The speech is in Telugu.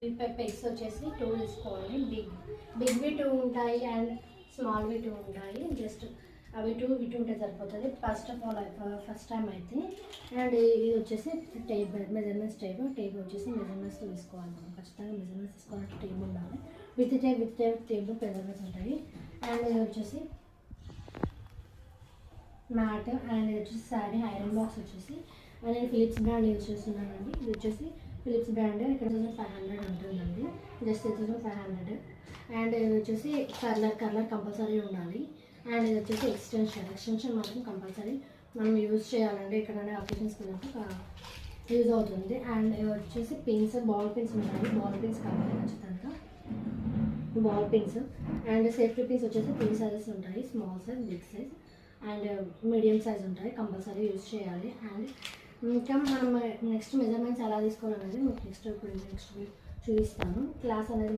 పెగ్స్ వచ్చేసి 2 తీసుకోవాలి. బిగ్వి 2 ఉంటాయి అండ్ స్మాల్వి 2 ఉంటాయి. జస్ట్ అవి 2 ఇవి 2 ఉంటే సరిపోతుంది ఫస్ట్ టైం అయితే. అండ్ ఇది వచ్చేసి టేప్ మెజర్మెంట్స్ టేప్ వచ్చేసి మెజర్మెంట్స్ తీసుకోవాలి. మనం ఖచ్చితంగా మెజర్మెంట్స్ తీసుకోవాలంటే టేప్ ఉండాలి. విత్ టేప్ మెజర్మెంట్స్ ఉంటాయి. అండ్ ఇది వచ్చేసి మ్యాట్. అండ్ ఇది వచ్చేసి శారీ ఐరన్ బాక్స్ వచ్చేసి నేను ఫిలిప్స్ బ్రాండ్ యూజ్ చేస్తున్నానండి. ఇది వచ్చేసి ఫిలిప్స్ బ్రాండ్ ఇక్కడ 2500 ఉంటుందండి. జస్ట్ 2500. అండ్ ఇది వచ్చేసి కర్లర్ కంపల్సరీ ఉండాలి. అండ్ ఇది వచ్చేసి ఎక్స్టెన్షన్ మాత్రం కంపల్సరీ మనం యూజ్ చేయాలండి. ఎక్కడైనా అకేషన్స్కి వెళ్ళినప్పుడు యూజ్ అవుతుంది. అండ్ ఇది వచ్చేసి పిన్స్, బాల్ పిన్స్ ఉంటాయి. బాల్ పిన్స్ కావాలి ఖచ్చితంగా, ball pins. And safety pins వచ్చేసి 3 సైజెస్ ఉంటాయి. Small size, big size and medium size ఉంటాయి. కంపల్సరీ యూజ్ చేయాలి. అండ్ ఇంకా మనం నెక్స్ట్ మెజర్మెంట్స్ ఎలా తీసుకోవాలనేది మీకు నెక్స్ట్ చూపిస్తాను. క్లాస్ అనేది